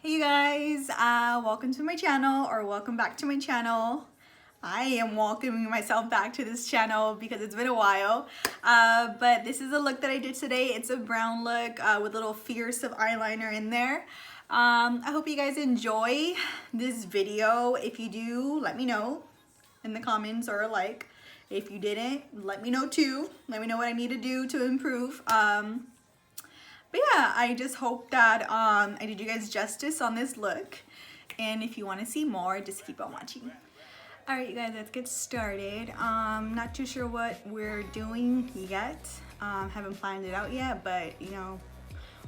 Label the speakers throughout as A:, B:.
A: Hey you guys, welcome to my channel, or welcome back to my channel. I am welcoming myself back to this channel because it's been a while, but this is a look that I did today. It's a brown look with a little fierce of eyeliner in there. I hope you guys enjoy this video. If you do, let me know in the comments or a like. If you didn't, let me know too. Let me know what I need to do to improve. But yeah, I just hope that I did you guys justice on this look. And if you want to see more, just keep on watching. Alright you guys, let's get started. Not too sure what we're doing yet. Haven't planned it out yet, but you know,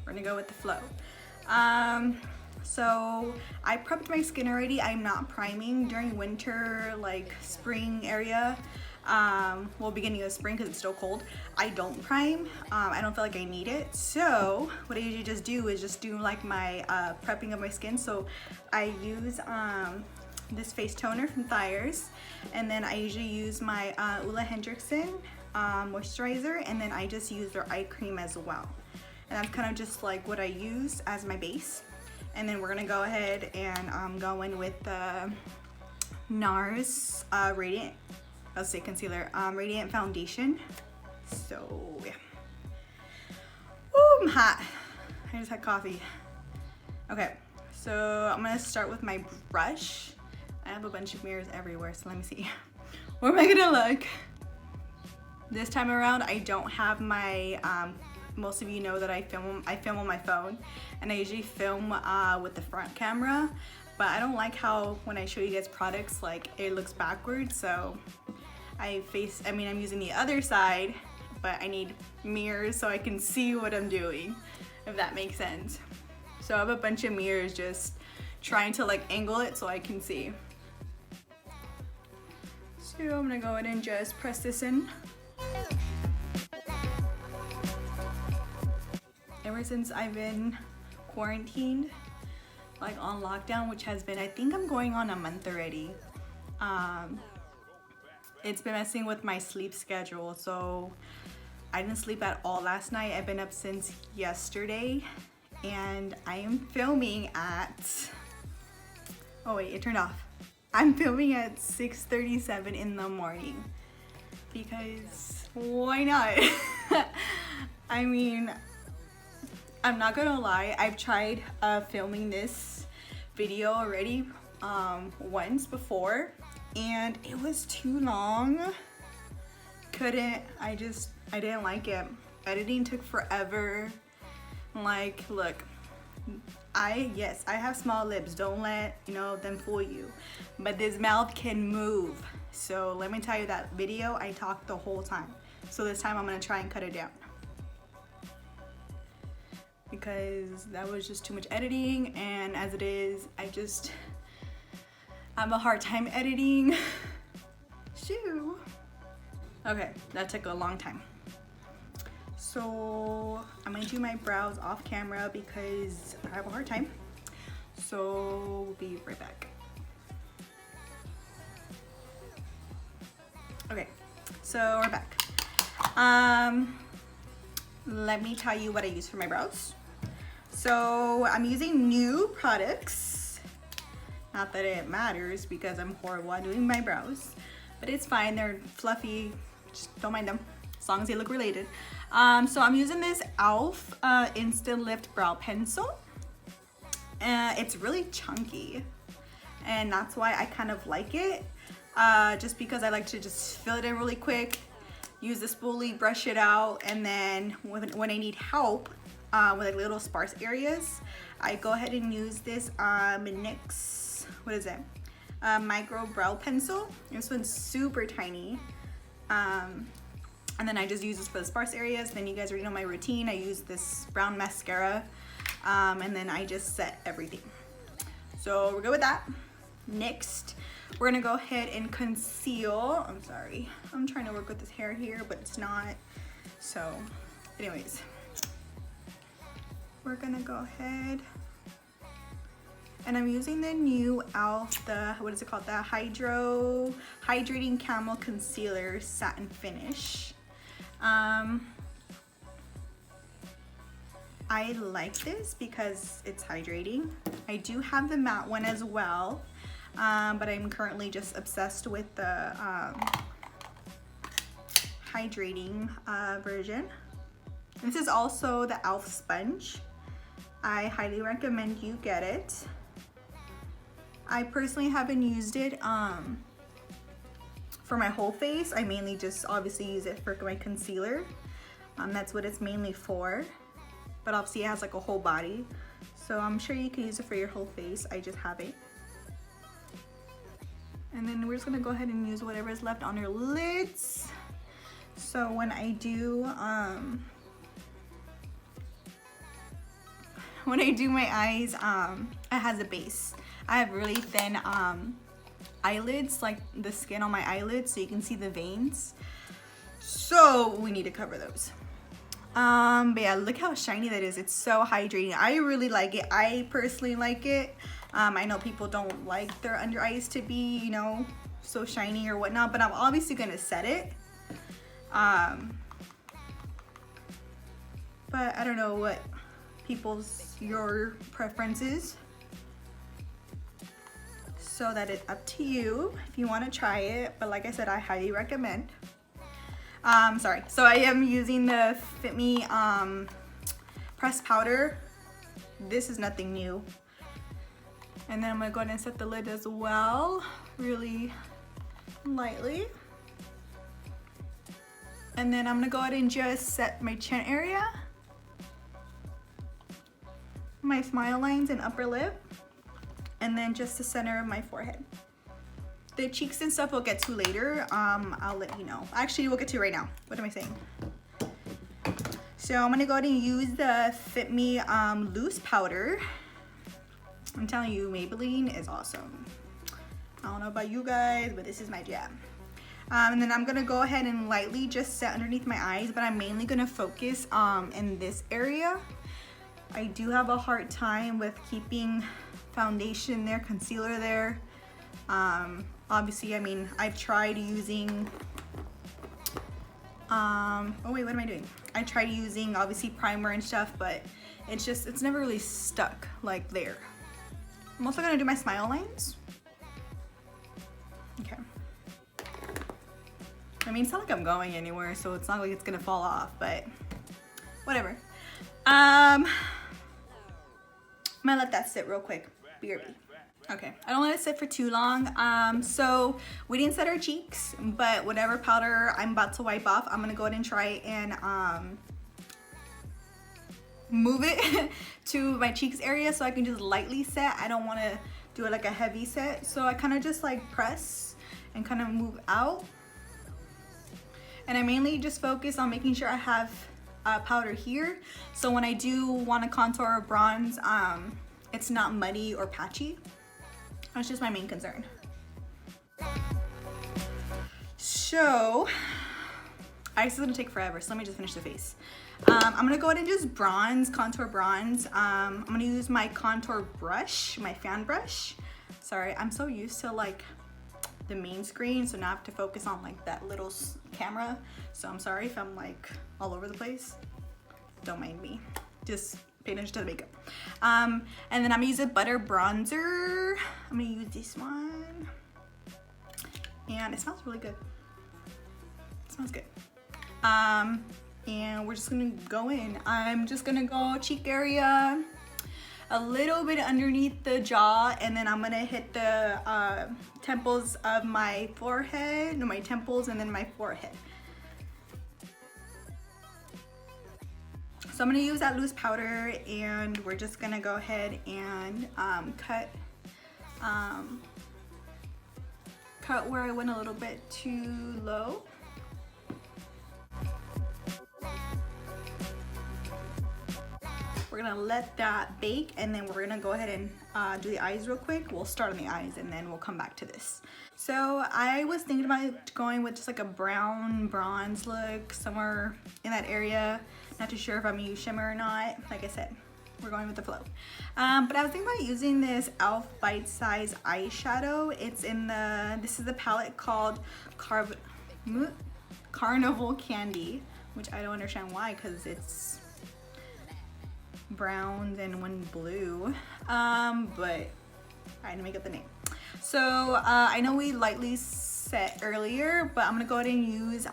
A: we're gonna go with the flow. So I prepped my skin already. I'm not priming during winter, like spring area. Well, beginning of spring because it's still cold. I don't prime. I don't feel like I need it. So what I usually just do is just do like my prepping of my skin. So I use this face toner from Thyers, and then I usually use my Ulla Hendrickson moisturizer, and then I just use their eye cream as well. And that's kind of just like what I use as my base. And then we're gonna go ahead and go in with the NARS Radiant, I'll say concealer, Radiant Foundation. So yeah. Ooh, I'm hot. I just had coffee. Okay, so I'm gonna start with my brush. I have a bunch of mirrors everywhere, so let me see. Where am I gonna look? This time around, I don't have my, most of you know that I film on my phone, and I usually film with the front camera, but I don't like how when I show you guys products, like it looks backwards, so I'm using the other side, but I need mirrors so I can see what I'm doing, if that makes sense. So I have a bunch of mirrors just trying to like angle it so I can see. So I'm gonna go ahead and just press this in. Ever since I've been quarantined, like on lockdown, which has been, I think I'm going on a month already, it's been messing with my sleep schedule. So I didn't sleep at all last night. I've been up since yesterday, and I am filming at, oh wait, it turned off. I'm filming at 6:37 in the morning because why not? I mean, I'm not gonna lie, I've tried filming this video already once before, and it was too long. I didn't like it. Editing took forever. Like, look, yes, I have small lips, don't let them fool you, but this mouth can move. So let me tell you, that video I talked the whole time. So this time I'm gonna try and cut it down, because that was just too much editing, and as it is, I have a hard time editing. Shoo. Okay, that took a long time. So I'm gonna do my brows off camera because I have a hard time. So we'll be right back. Okay, so we're back. Let me tell you what I use for my brows. So I'm using new products. Not that it matters because I'm horrible at doing my brows, but it's fine. They're fluffy, just don't mind them as long as they look related. So I'm using this e.l.f. Instant Lift Brow Pencil. It's really chunky, and that's why I kind of like it. Just because I like to just fill it in really quick, use the spoolie, brush it out, and then when I need help with like little sparse areas, I go ahead and use this NYX, what is it? Micro Brow Pencil. This one's super tiny. And then I just use this for the sparse areas. Then you guys already know my routine. I use this brown mascara, and then I just set everything. So we're good with that. Next, we're gonna go ahead and conceal. I'm sorry, I'm trying to work with this hair here, but it's not. So anyways, we're gonna go ahead, and I'm using the new e.l.f., what is it called? The Hydrating Camel Concealer Satin Finish. I like this because it's hydrating I do have the matte one as well, but I'm currently just obsessed with the hydrating version. This is also the e.l.f. sponge. I highly recommend you get it. I personally haven't used it for my whole face. I mainly just obviously use it for my concealer. That's what it's mainly for. But obviously it has like a whole body. So I'm sure you can use it for your whole face. I just haven't. And then we're just gonna go ahead and use whatever is left on your lids. So when I do my eyes, it has a base. I have really thin eyelids, like the skin on my eyelids, so you can see the veins. So we need to cover those. But yeah, look how shiny that is. It's so hydrating. I really like it. I personally like it. I know people don't like their under eyes to be, you know, so shiny or whatnot, but I'm obviously gonna set it. But I don't know what your preference is. So that is up to you if you want to try it. But like I said, I highly recommend. Sorry. So I am using the Fit Me pressed powder. This is nothing new. And then I'm gonna go ahead and set the lid as well, really lightly. And then I'm gonna go ahead and just set my chin area, my smile lines and upper lip, and then just the center of my forehead. The cheeks and stuff we'll get to later. I'll let you know. Actually, we'll get to right now. What am I saying? So I'm gonna go ahead and use the Fit Me loose powder. I'm telling you, Maybelline is awesome. I don't know about you guys, but this is my jam. And then I'm gonna go ahead and lightly just set underneath my eyes, but I'm mainly gonna focus in this area. I do have a hard time with keeping foundation there, concealer there. Obviously, I mean, I've tried using, oh wait, what am I doing? I tried using obviously primer and stuff, but it's never really stuck like there. I'm also gonna do my smile lines. Okay. I mean, it's not like I'm going anywhere, so it's not like it's gonna fall off, but whatever. I'm gonna let that sit real quick. BRB. Okay, I don't let it sit for too long. So we didn't set our cheeks, but whatever powder I'm about to wipe off, I'm gonna go ahead and try and move it to my cheeks area so I can just lightly set. I don't want to do it like a heavy set, so I kind of just like press and kind of move out. And I mainly just focus on making sure I have powder here, so when I do want to contour or bronze, it's not muddy or patchy. That's just my main concern. So ice is gonna take forever, so let me just finish the face. I'm gonna go ahead and just contour bronze. I'm gonna use my contour brush, my fan brush. Sorry, I'm so used to like the main screen, so now I have to focus on like that little camera. So I'm sorry if I'm like all over the place. Don't mind me. Just pay attention to the makeup. And then I'm gonna use a butter bronzer. I'm gonna use this one. And it smells really good. It smells good. And we're just gonna go in. I'm just gonna go cheek area, a little bit underneath the jaw, and then I'm gonna hit the temples of my forehead, no, my temples, and then my forehead. So I'm gonna use that loose powder, and we're just gonna go ahead and cut where I went a little bit too low. We're gonna let that bake, and then we're gonna go ahead and do the eyes real quick. We'll start on the eyes and then we'll come back to this. So I was thinking about going with just like a brown bronze look, somewhere in that area. Not too sure if I'm gonna use shimmer or not. Like I said, we're going with the flow. But I was thinking about using this e.l.f. Bite Size eyeshadow. It's in this is the palette called Carnival Candy, which I don't understand why, because it's browns and one blue, but I didn't make up the name. So I know we lightly set earlier, but I'm gonna go ahead and use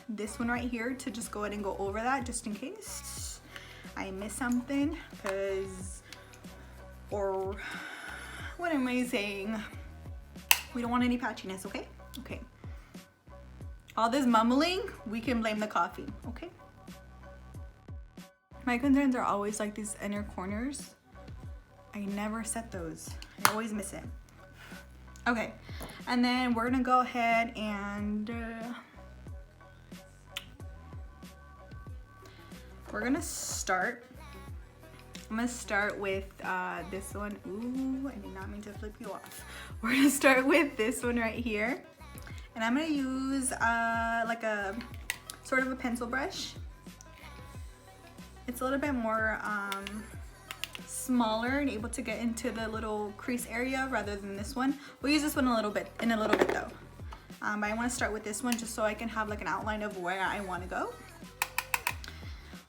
A: this one right here to just go ahead and go over that, just in case I miss something, or what am I saying? We don't want any patchiness, okay? Okay. All this mumbling, we can blame the coffee, okay? My concerns are always like these inner corners. I never set those. I always miss it. Okay, and then we're gonna go ahead and we're gonna start. I'm gonna start with this one. Ooh, I did not mean to flip you off. We're gonna start with this one right here. And I'm gonna use like a sort of a pencil brush. It's a little bit more smaller and able to get into the little crease area rather than this one. We'll use this one in a little bit though. But I wanna start with this one just so I can have like an outline of where I wanna go.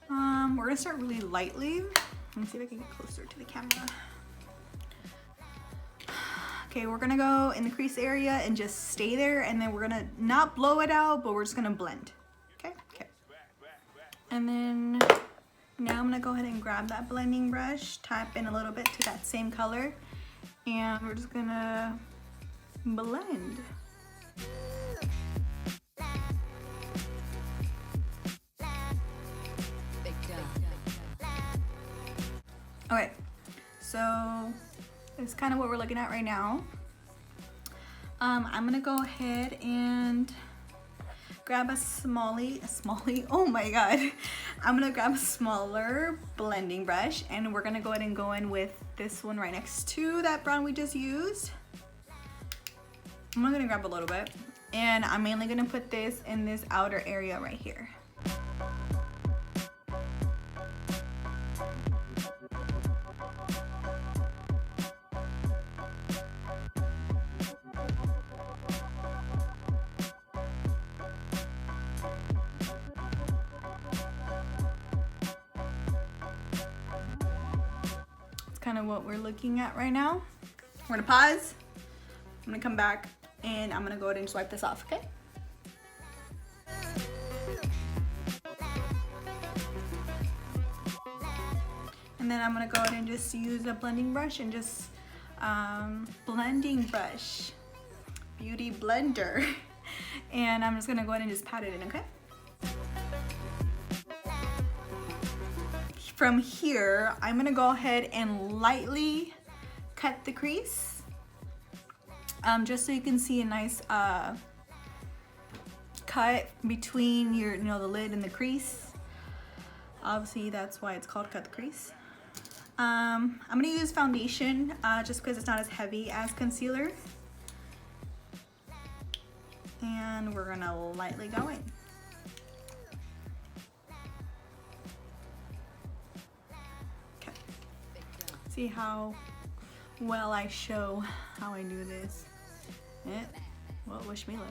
A: We're gonna start really lightly. Let me see if I can get closer to the camera. Okay, we're gonna go in the crease area and just stay there, and then we're gonna not blow it out, but we're just gonna blend. Okay, okay. And then now I'm gonna go ahead and grab that blending brush, tap in a little bit to that same color, and we're just gonna blend. Okay, so it's kind of what we're looking at right now. I'm gonna go ahead and grab a smallie, oh my god. I'm gonna grab a smaller blending brush, and we're gonna go ahead and go in with this one right next to that brown we just used. I'm only gonna grab a little bit, and I'm mainly gonna put this in this outer area right here. Kind of what we're looking at right now. We're gonna pause. I'm gonna come back and I'm gonna go ahead and swipe this off, okay? And then I'm gonna go ahead and just use a blending brush and just beauty blender. And I'm just gonna go ahead and just pat it in, okay? From here, I'm gonna go ahead and lightly cut the crease, just so you can see a nice cut between your, the lid and the crease. Obviously, that's why it's called cut the crease. I'm gonna use foundation just because it's not as heavy as concealer, and we're gonna lightly go in. See how well I show how I do this. Yeah. Well, wish me luck.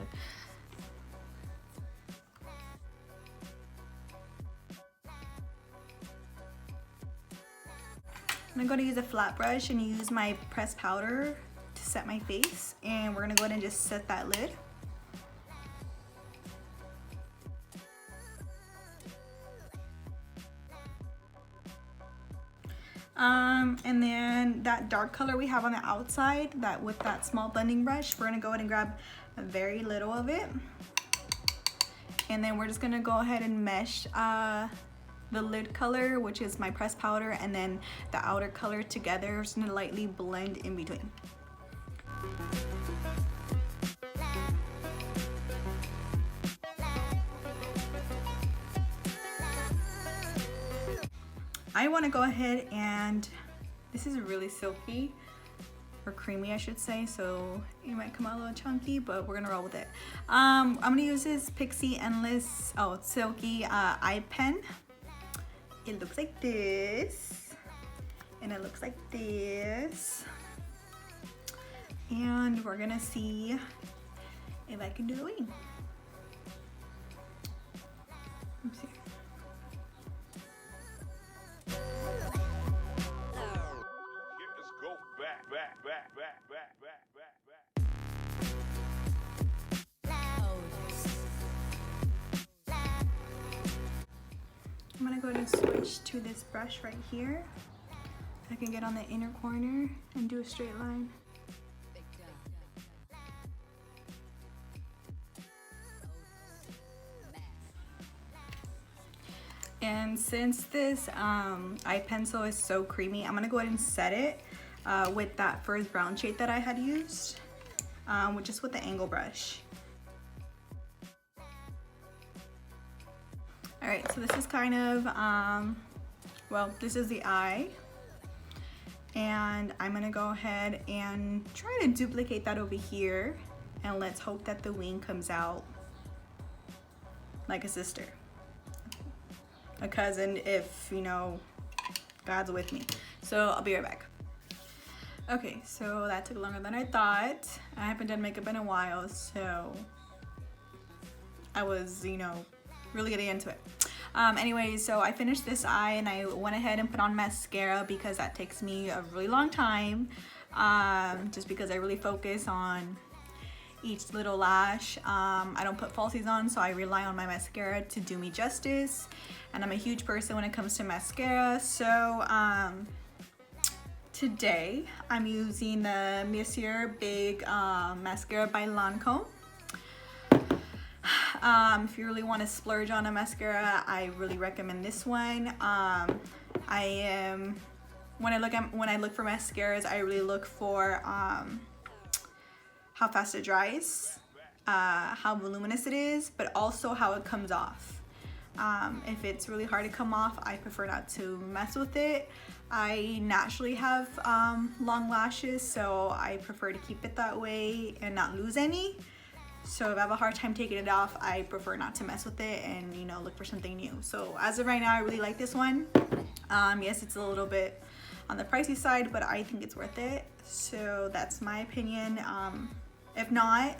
A: I'm gonna use a flat brush and use my pressed powder to set my face, and we're gonna go ahead and just set that lid. And then that dark color we have on the outside, that with that small blending brush, we're gonna go ahead and grab a very little of it. And then we're just gonna go ahead and mesh the lid color, which is my pressed powder, and then the outer color together. Just gonna lightly blend in between. I want to go ahead and, this is really silky, or creamy I should say, so it might come out a little chunky, but we're gonna roll with it. I'm gonna use this Pixie Endless, silky eye pen. It looks like this, and it looks like this, and we're gonna see if I can do the wing. Let's see. I'm gonna go ahead and switch to this brush right here. I can get on the inner corner and do a straight line. And since this eye pencil is so creamy, I'm gonna go ahead and set it with that first brown shade that I had used, just with the angle brush. All right, so this is kind of, well, this is the eye. And I'm gonna go ahead and try to duplicate that over here. And let's hope that the wing comes out like a sister. A cousin, if, you know, God's with me. So I'll be right back. Okay, so that took longer than I thought. I haven't done makeup in a while, so I was, you know, really getting into it. Anyway, so I finished this eye and I went ahead and put on mascara because that takes me a really long time, just because I really focus on each little lash. I don't put falsies on, so I rely on my mascara to do me justice, and I'm a huge person when it comes to mascara. So today I'm using the Mascara Big Mascara by Lancome. If you really want to splurge on a mascara, I really recommend this one. When I look for mascaras, I really look for how fast it dries, how voluminous it is, but also how it comes off. If it's really hard to come off, I prefer not to mess with it. I naturally have long lashes, so I prefer to keep it that way and not lose any. So if I have a hard time taking it off, I prefer not to mess with it and, you know, look for something new. So as of right now, I really like this one. Yes, it's a little bit on the pricey side, but I think it's worth it. So that's my opinion. If not,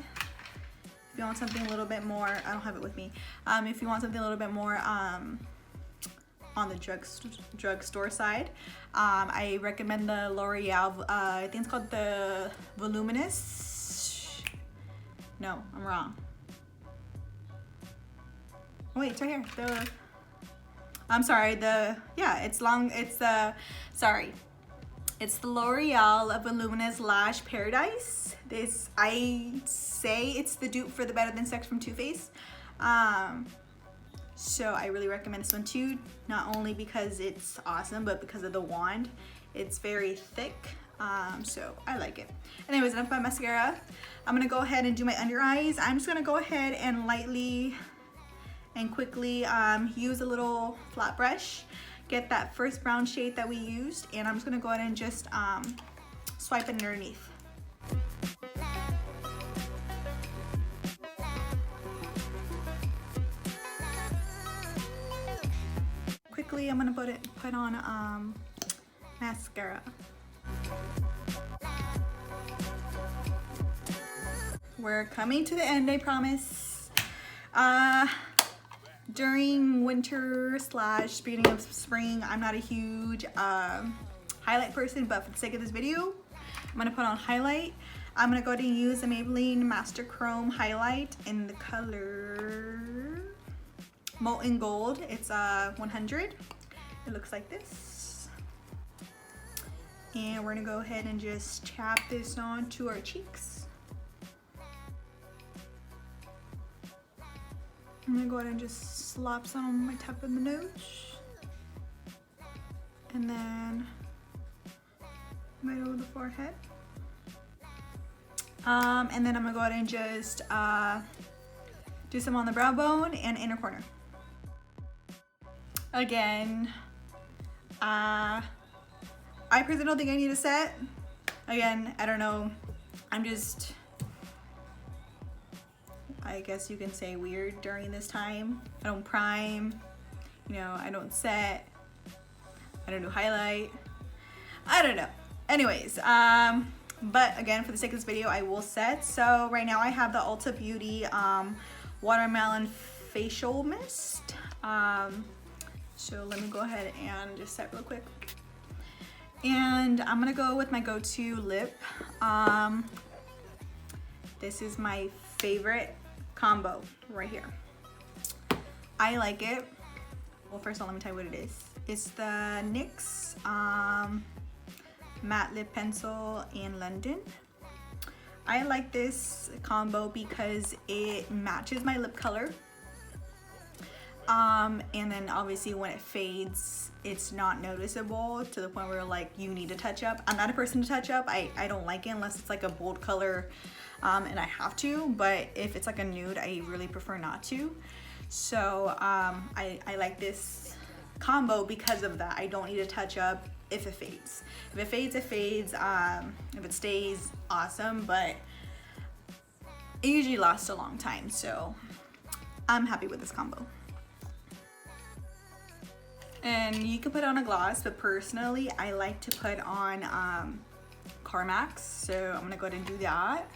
A: if you want something a little bit more, I don't have it with me. If you want something a little bit more on the drugstore side, I recommend the L'Oreal, I think it's called the Voluminous. No, I'm wrong. Oh, wait, it's right here. I'm sorry, it's the L'Oreal Voluminous Lash Paradise. This, I say it's the dupe for the Better Than Sex from Too Faced. So I really recommend this one too, not only because it's awesome, but because of the wand. It's very thick, so I like it. Anyways, enough about mascara. I'm gonna go ahead and do my under eyes. I'm just gonna go ahead and lightly and quickly use a little flat brush, get that first brown shade that we used, and I'm just gonna go ahead and just swipe it underneath. Quickly, I'm gonna put on mascara. We're coming to the end, I promise. During winter / beginning of spring, I'm not a huge highlight person, but for the sake of this video, I'm gonna put on highlight. I'm gonna go ahead and use the Maybelline Master Chrome highlight in the color Molten Gold. It's 100. It looks like this. And we're gonna go ahead and just tap this onto our cheeks. I'm gonna go ahead and just slop some on my top of the nose. And then right over the forehead. And then I'm gonna go ahead and just do some on the brow bone and inner corner. Again, I personally don't think I need a set. Again, I don't know. I'm just, I guess you can say, weird during this time. I don't prime, you know, I don't set, I don't do highlight. I don't know. Anyways, but again, for the sake of this video, I will set. So right now I have the Ulta Beauty Watermelon Facial Mist. So let me go ahead and just set real quick. And I'm gonna go with my go-to lip. This is my favorite combo right here. I like it. Well, first of all, let me tell you what it is. It's the NYX matte lip pencil in London. I like this combo because it matches my lip color. And then obviously when it fades, it's not noticeable to the point where like you need to touch up. I'm not a person to touch up. I don't like it unless it's like a bold color and I have to, but if it's like a nude, I really prefer not to. So I like this combo because of that. I don't need to touch up if it fades. If it fades, it fades. If it stays, awesome, but it usually lasts a long time, so I'm happy with this combo. And you can put on a gloss, but personally I like to put on Carmax, so I'm gonna go ahead and do that.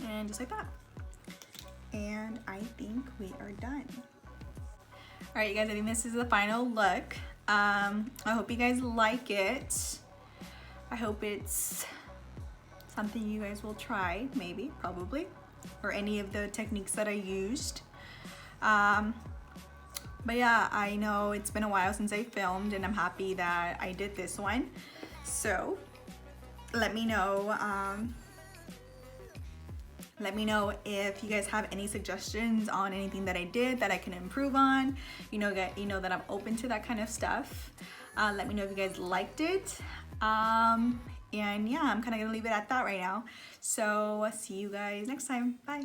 A: And just like that. And I think we are done. All right, you guys, I think this is the final look. I hope you guys like it. I hope it's something you guys will try, maybe, probably, or any of the techniques that I used. But yeah, I know it's been a while since I filmed, and I'm happy that I did this one. So let me know. Let me know if you guys have any suggestions on anything that I did that I can improve on. You know that I'm open to that kind of stuff. Let me know if you guys liked it. And yeah, I'm kind of gonna leave it at that right now. So see you guys next time. Bye.